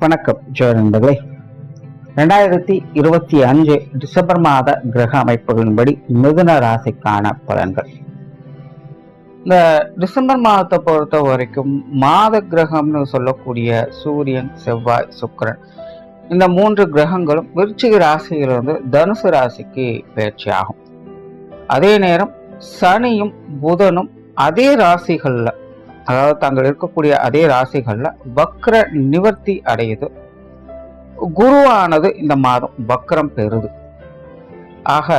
வணக்கம் ஜெய நண்பர்களே. 2025 டிசம்பர் மாத கிரக அமைப்புகளின்படி மிதுன ராசிக்கான பலன்கள். இந்த டிசம்பர் மாதத்தை பொறுத்த வரைக்கும் மாத கிரகம்னு சொல்லக்கூடிய சூரியன், செவ்வாய், சுக்கிரன் இந்த 3 கிரகங்களும் விருச்சிக ராசியிலிருந்து தனுசு ராசிக்கு பயிற்சி ஆகும். அதே நேரம் சனியும் புதனும் அதே ராசிகள்ல, அதாவது தாங்கள் இருக்கக்கூடிய அதே ராசிகள்ல வக்ர நிவர்த்தி அடையுது. குருவானது இந்த மாதம் வக்ரம் பெறுது. ஆக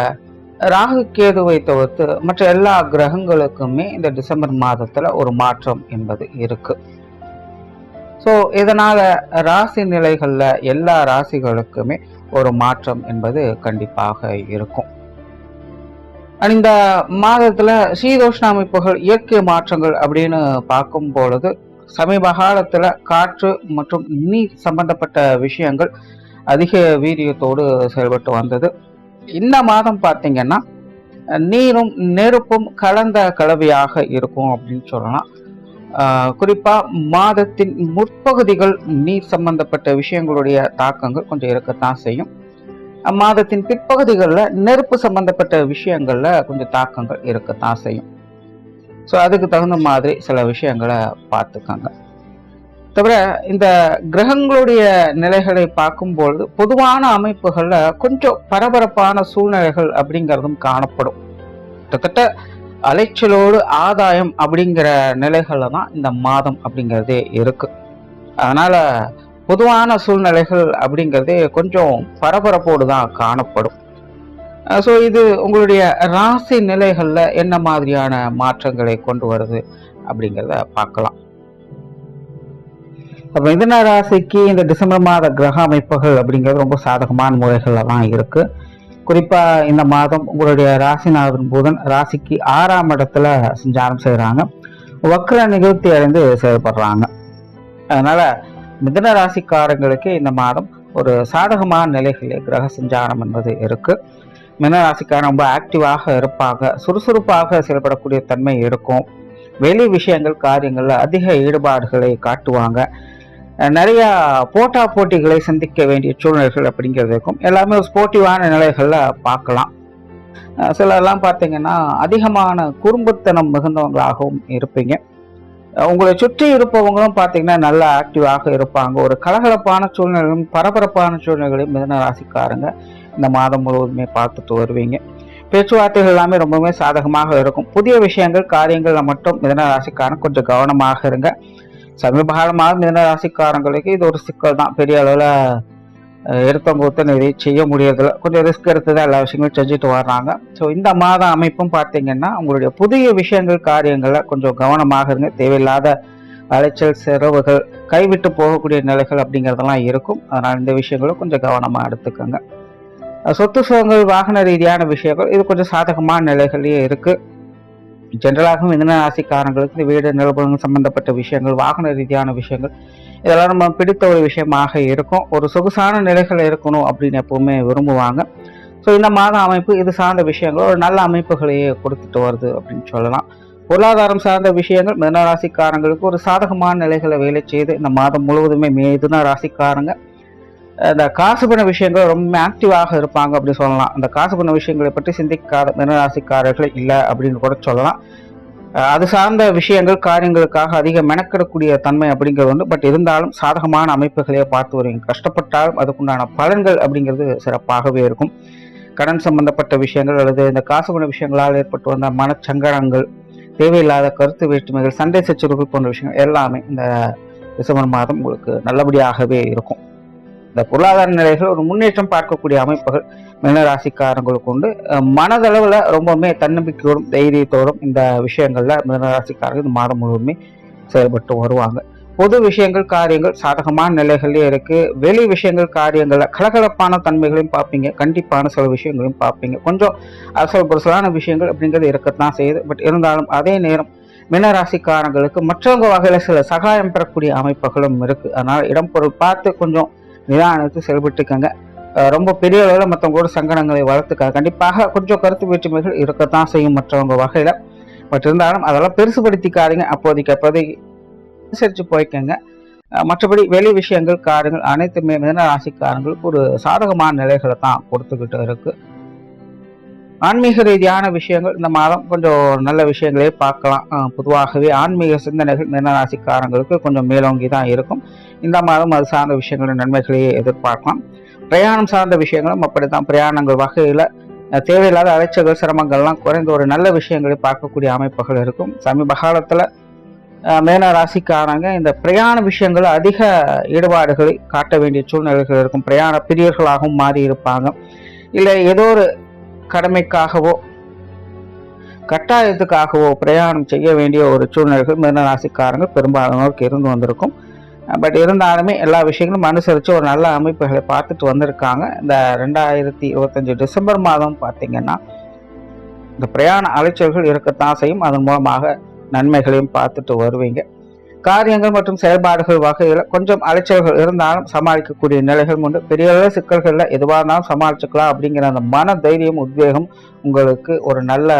ராகு கேதுவை தவிர்த்து மற்ற எல்லா கிரகங்களுக்குமே இந்த டிசம்பர் மாதத்துல ஒரு மாற்றம் என்பது இருக்கு. ஸோ இதனால ராசி நிலைகள்ல எல்லா ராசிகளுக்குமே ஒரு மாற்றம் என்பது கண்டிப்பாக இருக்கும். இந்த மாதத்துல சீதோஷ்ண அமைப்புகள், இயற்கை மாற்றங்கள் அப்படின்னு பார்க்கும் பொழுது சமீப காலத்துல காற்று மற்றும் நீர் சம்பந்தப்பட்ட விஷயங்கள் அதிக வீரியத்தோடு செயல்பட்டு வந்தது. இந்த மாதம் பார்த்தீங்கன்னா நீரும் நெருப்பும் கலந்த கலவையாக இருக்கும் அப்படின்னு சொல்லலாம். குறிப்பா மாதத்தின் முற்பகுதிகள் நீர் சம்பந்தப்பட்ட விஷயங்களுடைய தாக்கங்கள் கொஞ்சம் இருக்கத்தான் செய்யும். மாதத்தின் பிற்பகுதிகளில் நெருப்பு சம்பந்தப்பட்ட விஷயங்கள்ல கொஞ்சம் தாக்கங்கள் இருக்கத்தான் செய்யும். ஸோ அதுக்கு தகுந்த மாதிரி சில விஷயங்களை பார்த்துக்கோங்க. தவிர இந்த கிரகங்களுடைய நிலைகளை பார்க்கும்பொழுது பொதுவான அமைப்புகள்ல கொஞ்சம் பரபரப்பான சூழ்நிலைகள் அப்படிங்கிறதும் காணப்படும். கிட்டத்தட்ட அலைச்சலோடு ஆதாயம் அப்படிங்கிற நிலைகள்ல தான் இந்த மாதம் அப்படிங்கிறதே இருக்கு. அதனால பொதுவான சூழ்நிலைகள் அப்படிங்கிறதே கொஞ்சம் பரபரப்போடு தான் காணப்படும். ஸோ இது உங்களுடைய ராசி நிலைகளில் என்ன மாதிரியான மாற்றங்களை கொண்டு வருது அப்படிங்கிறத பார்க்கலாம். அப்போ மிதுன ராசிக்கு இந்த டிசம்பர் மாத கிரக அமைப்புகள் அப்படிங்கிறது ரொம்ப சாதகமான முறைகள்ல தான் இருக்கு. குறிப்பாக இந்த மாதம் உங்களுடைய ராசிநாதன் புதன் ராசிக்கு 6ஆம் இடத்துல சஞ்சாரம் செய்கிறாங்க. வக்ர நிகழ்த்தி அடைந்து செயல்படுறாங்க. அதனால மிதுன ராசிக்காரங்களுக்கு இந்த மாதம் ஒரு சாதகமான நிலைகளிலே கிரக சஞ்சாரம் என்பது இருக்கு. மிதுன ராசிக்காரன் ரொம்ப ஆக்டிவாக இருப்பாங்க, சுறுசுறுப்பாக செயல்படக்கூடிய தன்மை இருக்கும். வெளி விஷயங்கள், காரியங்கள்ல அதிக ஈடுபாடுகளை காட்டுவாங்க. நிறைய போட்டா போட்டிகளை சந்திக்க வேண்டிய சூழ்நிலைகள் அப்படிங்கிறது இருக்கும். எல்லாமே ஒரு ஸ்போர்ட்டிவான நிலைகள்ல பார்க்கலாம். சிலர்லாம் பார்த்தீங்கன்னா அதிகமான குறும்புத்தனம் மிகுந்தவங்களாகவும் இருப்பீங்க. உங்களை சுற்றி இருப்பவங்களும் பார்த்தீங்கன்னா நல்லா ஆக்டிவாக இருப்பாங்க. ஒரு கலகலப்பான சூழ்நிலைகளும் பரபரப்பான சூழ்நிலைகளையும் மிதுன ராசிக்காரங்க இந்த மாதம் முழுவதுமே பார்த்துட்டு வருவீங்க. பேச்சுவார்த்தைகள் எல்லாமே ரொம்பவே சாதகமாக இருக்கும். புதிய விஷயங்கள், காரியங்கள்ல மட்டும் மிதுன ராசிக்காரங்க கொஞ்சம் கவனமாக இருங்க. சமீப காலமாக மிதுன ராசிக்காரங்களுக்கு இது ஒரு சிக்கல் தான். பெரிய அளவில் எடுத்தவங்க நிறைய செய்ய முடியறதில்ல. கொஞ்சம் ரிஸ்க் எடுத்து தான் எல்லா விஷயங்களும் செஞ்சுட்டு வர்றாங்க. ஸோ இந்த மாத அமைப்பும் பார்த்தீங்கன்னா உங்களுடைய புதிய விஷயங்கள், காரியங்கள்ல கொஞ்சம் கவனமாக இருங்க. தேவையில்லாத அலைச்சல், செலவுகள், கைவிட்டு போகக்கூடிய நிலைகள் அப்படிங்கிறதெல்லாம் இருக்கும். அதனால் இந்த விஷயங்களும் கொஞ்சம் கவனமாக எடுத்துக்கோங்க. சொத்து சுகங்கள், வாகன ரீதியான விஷயங்கள் இது கொஞ்சம் சாதகமான நிலைகளையே இருக்கு. ஜென்ரலாகவும் மிதுன ராசிக்காரங்களுக்கு இந்த வீடு, நிலபுலங்கள் சம்பந்தப்பட்ட விஷயங்கள், வாகன ரீதியான விஷயங்கள் இதெல்லாம் நம்ம பிடித்த ஒரு விஷயமாக இருக்கும். ஒரு சொகுசான நிலைகள் இருக்கணும் அப்படின்னு எப்பவுமே விரும்புவாங்க. ஸோ இந்த மாத அமைப்பு இது சார்ந்த விஷயங்கள் ஒரு நல்ல அமைப்புகளையே கொடுத்துட்டு வருது அப்படின்னு சொல்லலாம். பொருளாதாரம் சார்ந்த விஷயங்கள் மிதுன ராசிக்காரங்களுக்கு ஒரு சாதகமான நிலைகளை வேலை செய்து இந்த மாதம் முழுவதுமே மிதுன ராசிக்காரங்க இந்த காசு பண்ண விஷயங்கள் ரொம்ப ஆக்டிவாக இருப்பாங்க அப்படின்னு சொல்லலாம். அந்த காசு பண்ண விஷயங்களை பற்றி சிந்திக்காத மிதுன ராசிக்காரர்கள் இல்லை அப்படின்னு கூட சொல்லலாம். அது சார்ந்த விஷயங்கள், காரியங்களுக்காக அதிக மெனக்கிடக்கூடிய தன்மை அப்படிங்கிறது வந்து, பட் இருந்தாலும் சாதகமான அமைப்புகளையே பார்த்து வருவீங்க. கஷ்டப்பட்டாலும் அதுக்குண்டான பலன்கள் அப்படிங்கிறது சிறப்பாகவே இருக்கும். கடன் சம்பந்தப்பட்ட விஷயங்கள் அல்லது இந்த காசு பண்ண விஷயங்களால் ஏற்பட்டு வந்த மனச்சங்கடங்கள், தேவையில்லாத கருத்து வேற்றுமைகள், சண்டை சச்சரவுகள் போன்ற விஷயங்கள் எல்லாமே இந்த டிசம்பர் மாதம் உங்களுக்கு நல்லபடியாகவே இருக்கும். இந்த பொருளாதார நிலைகள் ஒரு முன்னேற்றம் பார்க்கக்கூடிய அமைப்புகள் மிதுன ராசிக்காரங்களுக்கு உண்டு. மனதளவில் ரொம்பவுமே தன்னம்பிக்கையோடும் தைரியத்தோடும் இந்த விஷயங்கள்ல மிதுன ராசிக்காரர்கள் இந்த மாதம் முழுவதுமே செயல்பட்டு வருவாங்க. பொது விஷயங்கள், காரியங்கள் சாதகமான நிலைகளே இருக்கு. வெளி விஷயங்கள், காரியங்கள்ல கலகலப்பான தன்மைகளையும் பார்ப்பீங்க. கண்டிப்பான சில விஷயங்களையும் பார்ப்பீங்க. கொஞ்சம் அரசல் புரசலான விஷயங்கள் அப்படிங்கிறது இருக்கத்தான் செய்யுது. பட் இருந்தாலும் அதே நேரம் மிதுன ராசிக்காரங்களுக்கு மற்றவங்க வகையில சில சகாயம் பெறக்கூடிய அமைப்புகளும் இருக்கு. அதனால இடம் பொருள் பார்த்து கொஞ்சம் நிதானத்தை செயல்பட்டுக்கங்க. ரொம்ப பெரிய அளவில் மற்றவங்களோட சங்கடங்களை வளர்த்துக்க கண்டிப்பாக கொஞ்சம் கருத்து வேற்றுமைகள் இருக்கத்தான் செய்யும் மற்றவங்க வகையில. பட் இருந்தாலும் அதெல்லாம் பெருசுபடுத்திக்காதீங்க. அப்போதைக்கு அனுசரித்து போய்க்கங்க. மற்றபடி வெளி விஷயங்கள் காரியங்கள் அனைத்துமே மிதன ராசிக்காரங்களுக்கு ஒரு சாதகமான நிலைகளை தான் கொடுத்துக்கிட்டு இருக்கு. ஆன்மீக ரீதியான விஷயங்கள் இந்த மாதம் கொஞ்சம் நல்ல விஷயங்களே பார்க்கலாம். பொதுவாகவே ஆன்மீக சிந்தனைகள் மிதன ராசிக்காரங்களுக்கு கொஞ்சம் மேலோங்கி தான் இருக்கும். இந்த மாதம் அது சார்ந்த விஷயங்களின் நன்மைகளையே எதிர்பார்க்கலாம். பிரயாணம் சார்ந்த விஷயங்களும் அப்படித்தான். பிரயாணங்கள் வகையில் தேவையில்லாத அலைச்சல்கள் சிரமங்கள்லாம் குறைந்த ஒரு நல்ல விஷயங்களை பார்க்கக்கூடிய அமைப்புகள் இருக்கும். சமீப காலத்தில் மேன ராசிக்காரங்க இந்த பிரயாண விஷயங்கள் அதிக ஈடுபாடுகளை காட்ட வேண்டிய சூழ்நிலைகள் இருக்கும். பிரயாண பிரியர்களாகவும் மாறி இருப்பாங்க. இல்லை ஏதோ ஒரு கடமைக்காகவோ கட்டாயத்துக்காகவோ பிரயாணம் செய்ய வேண்டிய ஒரு சூழ்நிலைகள் மேன ராசிக்காரங்க பெரும்பாலானோருக்கு இருந்து வந்திருக்கும். பட் இருந்தாலுமே எல்லா விஷயங்களும் அனுசரித்து ஒரு நல்ல அமைப்புகளை பார்த்துட்டு வந்திருக்காங்க. இந்த 2025 டிசம்பர் மாதம் பார்த்தீங்கன்னா இந்த பிரயாண அலைச்சல்கள் இருக்கத்தான் செய்யும். அதன் மூலமாக நன்மைகளையும் பார்த்துட்டு வருவீங்க. காரியங்கள் மற்றும் செயல்பாடுகள் வகையில் கொஞ்சம் அலைச்சல்கள் இருந்தாலும் சமாளிக்கக்கூடிய நிலைகள் உண்டு. பெரிய அளவு சிக்கல்களில் எதுவாக இருந்தாலும் சமாளிச்சுக்கலாம் அப்படிங்கிற அந்த மன தைரியம் உத்வேகம் உங்களுக்கு ஒரு நல்ல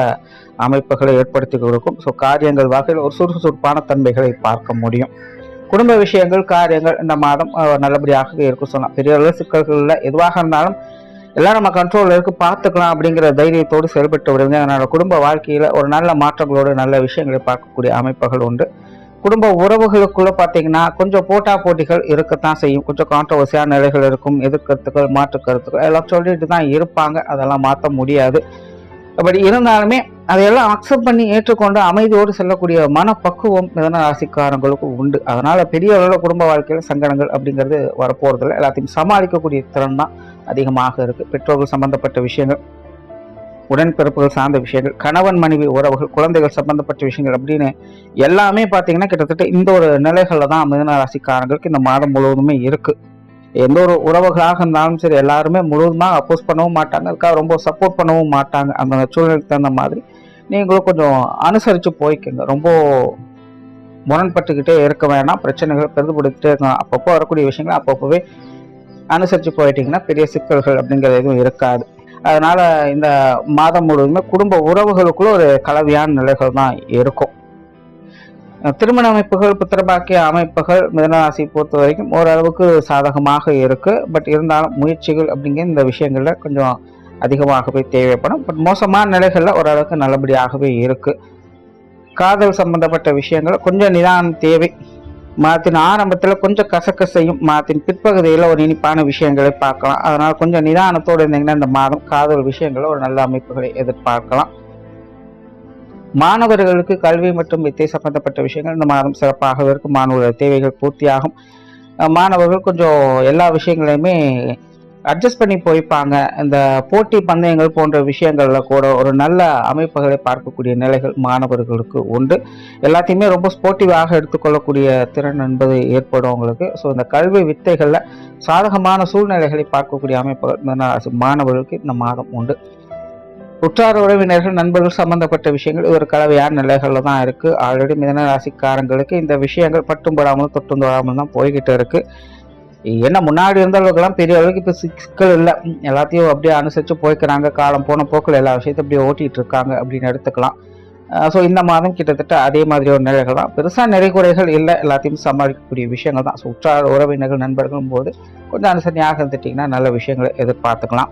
அமைப்புகளை ஏற்படுத்தி கொடுக்கும். ஸோ காரியங்கள் வகையில் ஒரு சுறுசுறுப்பான தன்மைகளை பார்க்க முடியும். குடும்ப விஷயங்கள் காரியங்கள் இந்த மாதம் நல்லபடியாக இருக்கும் சொல்லலாம். பெரிய அளவு சிக்கல்களில் எதுவாக இருந்தாலும் எல்லாம் நம்ம கண்ட்ரோலில் இருக்கு, பார்த்துக்கலாம் அப்படிங்கிற தைரியத்தோடு செயல்பட்டு விடுவீங்க. அதனால குடும்ப வாழ்க்கையில் ஒரு நல்ல மாற்றங்களோடு நல்ல விஷயங்களை பார்க்கக்கூடிய அமைப்புகள் உண்டு. குடும்ப உறவுகளுக்குள்ள பார்த்தீங்கன்னா கொஞ்சம் போட்டிகள் இருக்கத்தான் செய்யும். கொஞ்சம் கான்ட்ரவர்சியான நிலைகள் இருக்கும். எதிர்கருத்துக்கள் மாற்று கருத்துக்கள் எல்லாம் சொல்லிட்டு தான் இருப்பாங்க. அதெல்லாம் மாற்ற முடியாது. அப்படி இருந்தாலுமே அதையெல்லாம் அக்செப்ட் பண்ணி ஏற்றுக்கொண்டு அமைதியோடு செல்லக்கூடிய மனப்பக்குவம் மிதன ராசிக்காரங்களுக்கு உண்டு. அதனால பெரிய அளவில் குடும்ப வாழ்க்கையில் சங்கடங்கள் அப்படிங்கிறது வரப்போறதில்லை. எல்லாத்தையும் சமாளிக்கக்கூடிய திறன் தான் அதிகமாக இருக்கு. பெற்றோர்கள் சம்பந்தப்பட்ட விஷயங்கள், உடன்பிறப்புகள் சார்ந்த விஷயங்கள், கணவன் மனைவி உறவுகள், குழந்தைகள் சம்பந்தப்பட்ட விஷயங்கள் அப்படின்னு எல்லாமே பார்த்தீங்கன்னா கிட்டத்தட்ட இந்த ஒரு நிலைகளில் தான் மிதன ராசிக்காரங்களுக்கு இந்த மாதம் முழுவதுமே இருக்கு. எந்த ஒரு உறவுகளாக இருந்தாலும் சரி எல்லாருமே முழுவதுமாக அப்போஸ் பண்ணவும் மாட்டாங்க, அதுக்காக ரொம்ப சப்போர்ட் பண்ணவும் மாட்டாங்க. அந்த சூழ்நிலைக்கு தகுந்த மாதிரி நீங்களும் கொஞ்சம் அனுசரித்து போய்க்குங்க. ரொம்ப முரண்பட்டுக்கிட்டே இருக்க வேணாம். பிரச்சனைகள் பெரிதுபடுத்திட்டே இருக்கலாம். அப்பப்போ வரக்கூடிய விஷயங்கள் அப்பப்போவே அனுசரித்து போயிட்டீங்கன்னா பெரிய சிக்கல்கள் அப்படிங்கிறது எதுவும் இருக்காது. அதனால இந்த மாதம் முழுவதுமே குடும்ப உறவுகளுக்குள்ள ஒரு கலவையான நிலைகள் தான் இருக்கும். திருமண அமைப்புகள், புத்திரபாக்கிய அமைப்புகள் மிதனராசி பொறுத்த வரைக்கும் ஓரளவுக்கு சாதகமாக இருக்கு. பட் இருந்தாலும் முயற்சிகள் அப்படிங்கிற இந்த விஷயங்கள்ல கொஞ்சம் அதிகமாகவே தேவைப்படும். பட் மோசமான நிலைகள்ல ஓரளவுக்கு நல்லபடியாகவே இருக்கு. காதல் சம்பந்தப்பட்ட விஷயங்கள் கொஞ்சம் நிதானம் தேவை. மாதத்தின் ஆரம்பத்தில் கொஞ்சம் கசக்கசையும், மாதத்தின் பிற்பகுதியில் ஒரு இனிப்பான விஷயங்களை பார்க்கலாம். அதனால கொஞ்சம் நிதானத்தோடு இருந்தீங்கன்னா இந்த மாதம் காதல் விஷயங்களில் ஒரு நல்ல அமைப்புகளை எதிர்பார்க்கலாம். மாணவர்களுக்கு கல்வி மற்றும் வித்தை சம்பந்தப்பட்ட விஷயங்கள் இந்த மாதம் சிறப்பாக இருக்கும். மாணவர்கள் தேவைகள் பூர்த்தியாகும். மாணவர்கள் கொஞ்சம் எல்லா விஷயங்களையுமே அட்ஜஸ்ட் பண்ணி போய்ப்பாங்க. இந்த போட்டி பந்தயங்கள் போன்ற விஷயங்கள்ல கூட ஒரு நல்ல அமைப்புகளை பார்க்கக்கூடிய நிலைகள் மாணவர்களுக்கு உண்டு. எல்லாத்தையுமே ரொம்ப ஸ்போர்ட்டிவாக எடுத்துக்கொள்ளக்கூடிய திறன் என்பது ஏற்படும் உங்களுக்கு. ஸோ இந்த கல்வி வித்தைகளில் சாதகமான சூழ்நிலைகளை பார்க்கக்கூடிய அமைப்புகள் மாணவர்களுக்கு இந்த மாதம் உண்டு. உற்றார உறவினர்கள், நண்பர்கள் சம்பந்தப்பட்ட விஷயங்கள் ஒரு கலவையான நிலைகளில் தான் இருக்குது. ஆல்ரெடி மிதன ராசிக்காரங்களுக்கு இந்த விஷயங்கள் பட்டும் போடாமலும் தொட்டும் தொடாமல் தான் போய்கிட்டு இருக்கு. என்ன முன்னாடி இருந்தவர்களுக்கெல்லாம் பெரிய அளவுக்கு இப்போ சிக்கல் இல்லை. எல்லாத்தையும் அப்படியே அனுசரித்து போய்க்கிறாங்க. காலம் போன போக்கில் எல்லா விஷயத்தையும் அப்படியே ஓட்டிகிட்டு இருக்காங்க அப்படின்னு எடுத்துக்கலாம். ஸோ இந்த மாதம் கிட்டத்தட்ட அதே மாதிரி ஒரு நிலைகள் தான். பெருசாக நிறைகுறைகள் இல்லை. எல்லாத்தையும் சமாளிக்கக்கூடிய விஷயங்கள் தான். ஸோ உற்றார உறவினர்கள், நண்பர்களும் போது கொஞ்சம் அனுசரணையாக இருந்துட்டிங்கன்னா நல்ல விஷயங்களை எதிர்பார்த்துக்கலாம்.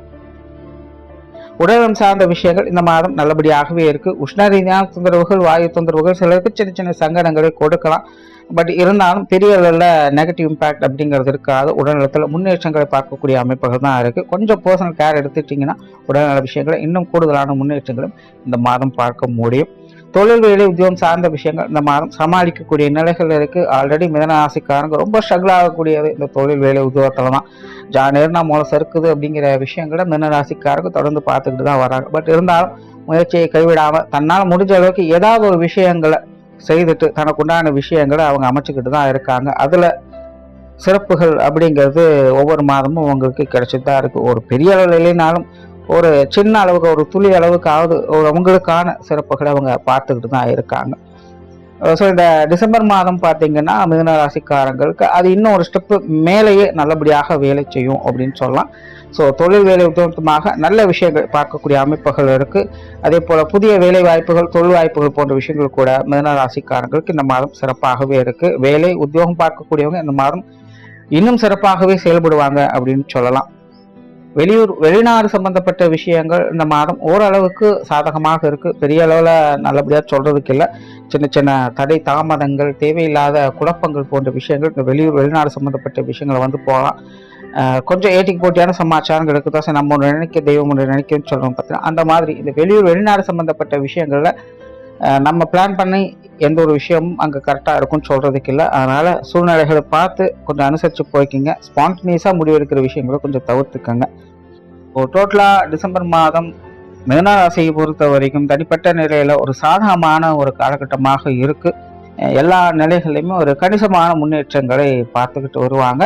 உடல்நலம் சார்ந்த விஷயங்கள் இந்த மாதம் நல்லபடியாகவே இருக்கு. உஷ்ண ரீதியான தொந்தரவுகள், வாயு தொந்தரவுகள் சிலருக்கு சின்ன சின்ன சங்கடங்களை கொடுக்கலாம். பட் இருந்தாலும் பெரிய அளவில் நெகட்டிவ் இம்பேக்ட் அப்படிங்கிறது இருக்காது. உடல்நலத்தில் முன்னேற்றங்களை பார்க்கக்கூடிய அமைப்புகள் தான் இருக்கு. கொஞ்சம் பர்சனல் கேர் எடுத்துட்டிங்கன்னா உடல்நல விஷயங்களை இன்னும் கூடுதலான முன்னேற்றங்களும் இந்த மாதம் பார்க்க முடியும். தொழில் வேலை உத்தியோகம் சார்ந்த விஷயங்கள் இந்த மாதம் சமாளிக்கக்கூடிய நிலைகள் இருக்கு. ஆல்ரெடி மிதன ராசிக்காரங்க ரொம்ப ஸ்ட்ரகிள் ஆகக்கூடியது இந்த தொழில் வேலை உத்தியோகத்துல தான். ஜானேர்னா மூலம் சறுக்குது அப்படிங்கிற விஷயங்களை மிதன ராசிக்காரங்க தொடர்ந்து பார்த்துக்கிட்டு தான் வராங்க. பட் இருந்தாலும் முயற்சியை கைவிடாம தன்னால் முடிஞ்ச அளவுக்கு ஏதாவது ஒரு விஷயங்களை செய்துட்டு தனக்குண்டான விஷயங்களை அவங்க அமைச்சுக்கிட்டு தான் இருக்காங்க. அதுல சிறப்புகள் அப்படிங்கிறது ஒவ்வொரு மாதமும் உங்களுக்கு கிடைச்சிட்டு தான் இருக்கு. ஒரு பெரிய அளவில் இல்லைனாலும் ஒரு சின்ன அளவுக்கு, ஒரு துளி அளவுக்காவது ஒரு அவங்களுக்கான சிறப்புகளை அவங்க பார்த்துக்கிட்டு தான் இருக்காங்க. ஸோ இந்த டிசம்பர் மாதம் பார்த்தீங்கன்னா மிதுன ராசிக்காரங்களுக்கு அது இன்னும் ஒரு ஸ்டெப்பு மேலேயே நல்லபடியாக வேலை செய்யும் அப்படின்னு சொல்லலாம். ஸோ தொழில் வேலை உத்தமமாக நல்ல விஷயங்கள் பார்க்கக்கூடிய அமைப்புகள் இருக்குது. அதே போல் புதிய வேலை வாய்ப்புகள், தொழில் வாய்ப்புகள் போன்ற விஷயங்கள் கூட மிதுன ராசிக்காரங்களுக்கு இந்த மாதம் சிறப்பாகவே இருக்குது. வேலை உத்தியோகம் பார்க்கக்கூடியவங்க இந்த மாதம் இன்னும் சிறப்பாகவே செயல்படுவாங்க அப்படின்னு சொல்லலாம். வெளிநாடு சம்பந்தப்பட்ட விஷயங்கள் இந்த மாதம் ஓரளவுக்கு சாதகமாக இருக்கு. பெரிய அளவில் நல்லபடியாக சொல்றதுக்கு இல்லை. சின்ன சின்ன தடை தாமதங்கள், தேவையில்லாத குழப்பங்கள் போன்ற விஷயங்கள் இந்த வெளிநாடு சம்பந்தப்பட்ட விஷயங்களை வந்து போகலாம். கொஞ்சம் ஏட்டிக்கு போட்டியான சமாச்சாரங்கள் இருக்குதான். சரி, நம்ம ஒன்று நினைக்க தெய்வம் ஒன்று நினைக்கன்னு சொல்றோம் பார்த்தீங்கன்னா, அந்த மாதிரி இந்த வெளிநாடு சம்பந்தப்பட்ட விஷயங்கள்ல நம்ம பிளான் பண்ணி எந்த ஒரு விஷயமும் அங்கே கரெக்டாக இருக்கும்னு சொல்றதுக்கு இல்லை. அதனால சூழ்நிலைகளை பார்த்து கொஞ்சம் அனுசரித்து போய்க்கிங்க. ஸ்பான்டேனியஸாக முடிவெடுக்கிற விஷயங்களை கொஞ்சம் தவிர்த்துக்கங்க. டோட்டலாக டிசம்பர் மாதம் மிதுன ராசியை பொறுத்த வரைக்கும் தனிப்பட்ட நிலையில் ஒரு சாதகமான ஒரு காலகட்டமாக இருக்கு. எல்லா நிலைகளையுமே ஒரு கணிசமான முன்னேற்றங்களை பார்த்துக்கிட்டு வருவாங்க.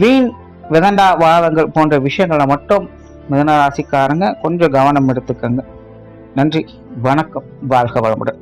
வீண் விதண்டா வாதங்கள் போன்ற விஷயங்களை மட்டும் மிதுன ராசிக்காரங்க கொஞ்சம் கவனம் எடுத்துக்கங்க. நன்றி, வணக்கம், வாழ்க வளமுடன்.